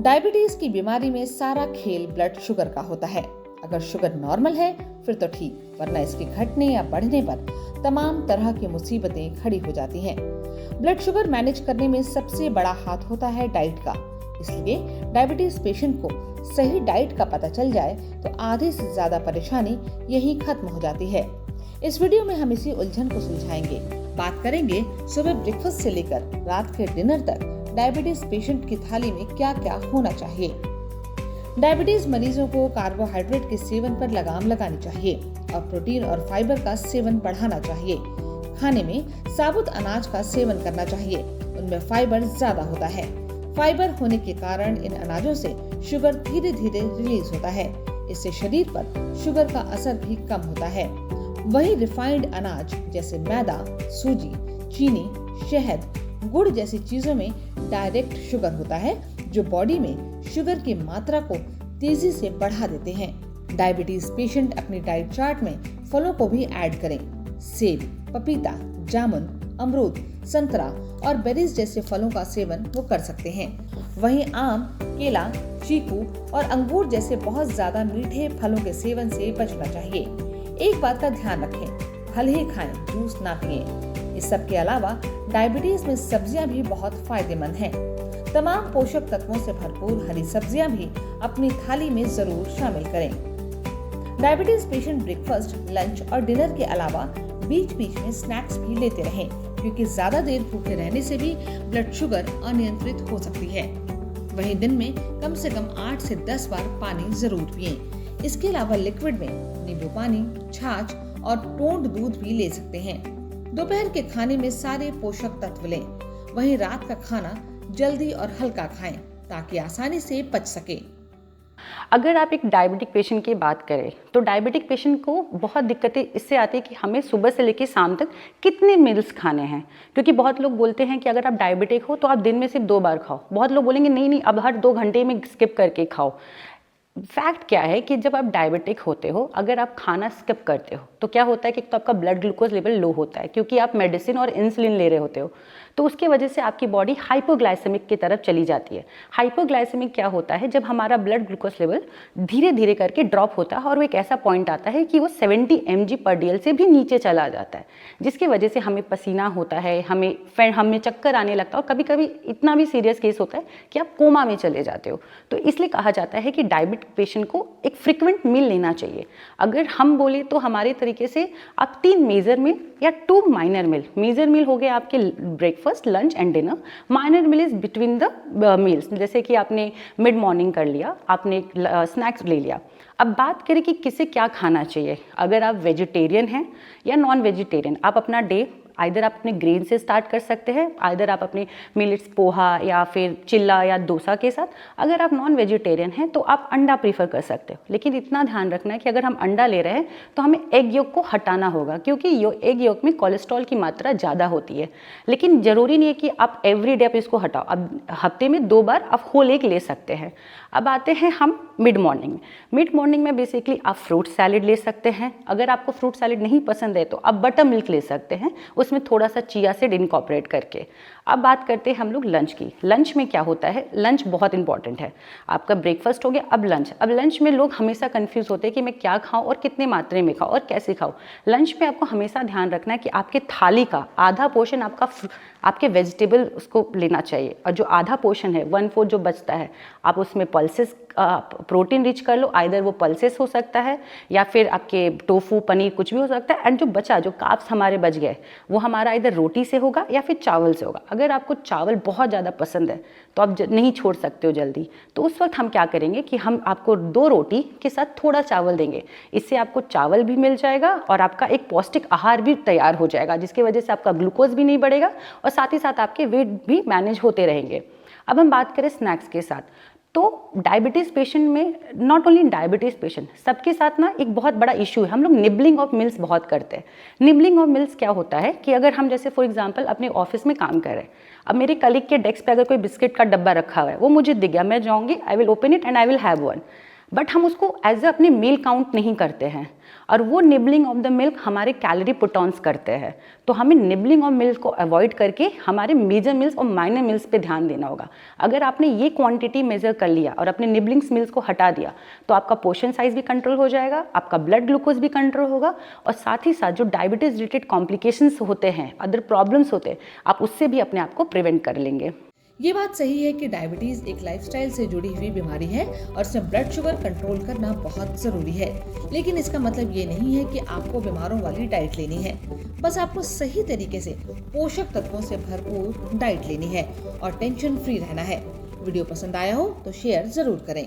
Diabetes की बीमारी में सारा खेल ब्लड शुगर का होता है। अगर शुगर नॉर्मल है फिर तो ठीक, वरना इसके घटने या बढ़ने पर तमाम तरह की मुसीबतें खड़ी हो जाती हैं। ब्लड शुगर मैनेज करने में सबसे बड़ा हाथ होता है डाइट का। इसलिए डायबिटीज पेशेंट को सही डाइट का पता चल जाए तो आधे से ज्यादा परेशानी यहीं खत्म हो जाती है। इस वीडियो में हम इसी उलझन को सुलझाएंगे। बात करेंगे सुबह ब्रेकफास्ट से लेकर रात के डिनर तक डायबिटीज पेशेंट की थाली में क्या क्या होना चाहिए। डायबिटीज मरीजों को कार्बोहाइड्रेट के सेवन पर लगाम लगानी चाहिए और प्रोटीन और फाइबर का सेवन बढ़ाना चाहिए। खाने में साबुत अनाज का सेवन करना चाहिए, उनमें फाइबर ज्यादा होता है। फाइबर होने के कारण इन अनाजों से शुगर धीरे धीरे रिलीज होता है। इससे शरीर पर शुगर का असर भी कम होता है। वहीं रिफाइंड अनाज जैसे मैदा, सूजी, चीनी, शहद, गुड़ जैसी चीजों में डायरेक्ट शुगर होता है, जो बॉडी में शुगर की मात्रा को तेजी से बढ़ा देते हैं। डायबिटीज पेशेंट अपनी डाइट चार्ट में फलों को भी ऐड करें। सेब, पपीता, जामुन, अमरूद, संतरा और बेरीज जैसे फलों का सेवन वो कर सकते हैं। वहीं आम, केला, चीकू और अंगूर जैसे बहुत ज्यादा मीठे फलों के सेवन से बचना चाहिए। एक बात का ध्यान रखें, फल ही खाएं, जूस ना पिएं। इस सब के अलावा डायबिटीज में सब्जियां भी बहुत फायदेमंद हैं। तमाम पोषक तत्वों से भरपूर हरी सब्जियां भी अपनी थाली में जरूर शामिल करें। डायबिटीज पेशेंट ब्रेकफास्ट, लंच और डिनर के अलावा बीच बीच में स्नैक्स भी लेते रहें, क्योंकि ज्यादा देर भूखे रहने से भी ब्लड शुगर अनियंत्रित हो सकती है। वहीं दिन में कम से कम 8 से 10 बार पानी जरूर पिएं। इसके अलावा लिक्विड में नींबू पानी, छाछ और टोंड दूध भी ले सकते हैं। दोपहर के खाने में सारे पोषक तत्व लें। वहीं रात का खाना जल्दी और हल्का खाएं ताकि आसानी से पच सके। अगर आप एक डायबिटिक पेशेंट की बात करें तो डायबिटिक पेशेंट को बहुत दिक्कतें इससे आती है कि हमें सुबह से लेकर शाम तक कितने मील्स खाने हैं। क्योंकि बहुत लोग बोलते हैं कि अगर आप डायबिटिक हो तो आप दिन में सिर्फ 2 बार खाओ। बहुत लोग बोलेंगे नहीं अब हर 2 घंटे में स्किप करके खाओ। फैक्ट क्या है कि जब आप डायबिटिक होते हो, अगर आप खाना स्किप करते हो तो क्या होता है कि तो आपका ब्लड ग्लूकोज लेवल लो होता है, क्योंकि आप मेडिसिन और इंसुलिन ले रहे होते हो। तो उसकी वजह से आपकी बॉडी हाइपोग्लाइसेमिक की तरफ चली जाती है। हाइपोग्लाइसेमिक क्या होता है, जब हमारा ब्लड ग्लूकोज लेवल धीरे धीरे करके ड्रॉप होता है और वो एक ऐसा पॉइंट आता है कि वो 70 mg/dl से भी नीचे चला जाता है, जिसकी वजह से हमें पसीना होता है, हमें चक्कर आने लगता है और कभी कभी इतना भी सीरियस केस होता है कि आप कोमा में चले जाते हो। तो इसलिए कहा जाता है कि डायबिटिक पेशेंट को एक फ्रिक्वेंट मील लेना चाहिए। अगर हम बोले तो हमारे तरीके से आप 3 मेजर मील या 2 माइनर मील। मेजर मील हो गए आपके breakfast, lunch and dinner. Minor meal is between the meals, जैसे कि आपने मिड मॉर्निंग कर लिया, आपने स्नैक्स ले लिया। अब बात करें कि किसे क्या खाना चाहिए। अगर आप वेजिटेरियन हैं या नॉन वेजिटेरियन, आप अपना डे आइदर आप अपने ग्रेन से स्टार्ट कर सकते हैं, आइदर आप अपने मिलेट्स, पोहा या फिर चिल्ला या डोसा के साथ। अगर आप नॉन वेजिटेरियन हैं तो आप अंडा प्रीफर कर सकते हो। लेकिन इतना ध्यान रखना है कि अगर हम अंडा ले रहे हैं तो हमें एग योक को हटाना होगा, क्योंकि एग योक में कोलेस्ट्रॉल की मात्रा ज़्यादा होती है। लेकिन ज़रूरी नहीं है कि आप एवरी डे आप इसको हटाओ। अब हफ्ते में 2 बार आप होल एग ले सकते हैं। अब आते हैं हम मिड मॉर्निंग में। मिड मॉर्निंग में बेसिकली आप फ्रूट सैलेड ले सकते हैं। अगर आपको फ्रूट सैलेड नहीं पसंद है तो आप बटर मिल्क ले सकते हैं, उसमें थोड़ा सा चिया सीड इनकॉर्पोरेट करके। अब बात करते हैं हम लोग लंच की। लंच में क्या होता है, लंच बहुत इंपॉर्टेंट है। आपका ब्रेकफास्ट हो गया, अब लंच। अब लंच में लोग हमेशा कंफ्यूज होते हैं कि मैं क्या खाऊं और कितने मात्रा में खाऊं और कैसे खाऊं। लंच में आपको हमेशा ध्यान रखना है कि आपके थाली का आधा पोर्शन आपके वेजिटेबल उसको लेना चाहिए, और जो आधा पोर्शन है 1/4 जो बचता है, आप उसमें पल्सेस प्रोटीन रिच कर लो। आइदर वो पल्सेस हो सकता है या फिर आपके टोफू, पनीर, कुछ भी हो सकता है। एंड जो बचा, जो कार्ब्स हमारे बच गए, वो हमारा इधर रोटी से होगा या फिर चावल से होगा। अगर आपको चावल बहुत ज़्यादा पसंद है तो आप नहीं छोड़ सकते हो जल्दी, तो उस वक्त हम क्या करेंगे कि हम आपको 2 रोटी के साथ थोड़ा चावल देंगे। इससे आपको चावल भी मिल जाएगा और आपका एक पौष्टिक आहार भी तैयार हो जाएगा, जिसकी वजह से आपका ग्लूकोज भी नहीं बढ़ेगा और साथ ही साथ आपके वेट भी मैनेज होते रहेंगे। अब हम बात करें स्नैक्स के साथ, तो डायबिटीज़ पेशेंट में, नॉट ओनली डायबिटीज़ पेशेंट, सबके साथ ना एक बहुत बड़ा इशू है, हम लोग निबलिंग ऑफ मिल्स बहुत करते हैं। निबलिंग ऑफ मिल्स क्या होता है कि अगर हम जैसे फॉर एग्जांपल अपने ऑफिस में काम कर रहे हैं, अब मेरे कलीग के डेस्क पे अगर कोई बिस्किट का डब्बा रखा हुआ है, वो मुझे दिख गया, मैं जाऊँगी, I will open it and I will have one. But हम उसको एज अपने मील काउंट नहीं करते हैं, और वो निबलिंग ऑफ द मिल्क हमारे कैलोरी पुटॉन्स करते हैं। तो हमें निबलिंग ऑफ मिल्क को अवॉइड करके हमारे मेजर मील्स और माइनर मील्स पे ध्यान देना होगा। अगर आपने ये क्वांटिटी मेजर कर लिया और अपने निबलिंग्स मील्स को हटा दिया तो आपका पोर्शन साइज भी कंट्रोल हो जाएगा, आपका ब्लड ग्लूकोज भी कंट्रोल होगा, और साथ ही साथ जो डायबिटीज रिलेटेड कॉम्प्लिकेशंस होते हैं, अदर प्रॉब्लम्स होते हैं, आप उससे भी अपने आप को प्रिवेंट कर लेंगे। ये बात सही है कि डायबिटीज एक लाइफस्टाइल से जुड़ी हुई बीमारी है और इसमें ब्लड शुगर कंट्रोल करना बहुत जरूरी है। लेकिन इसका मतलब ये नहीं है कि आपको बीमारों वाली डाइट लेनी है। बस आपको सही तरीके से पोषक तत्वों से भरपूर डाइट लेनी है और टेंशन फ्री रहना है। वीडियो पसंद आया हो तो शेयर जरूर करें।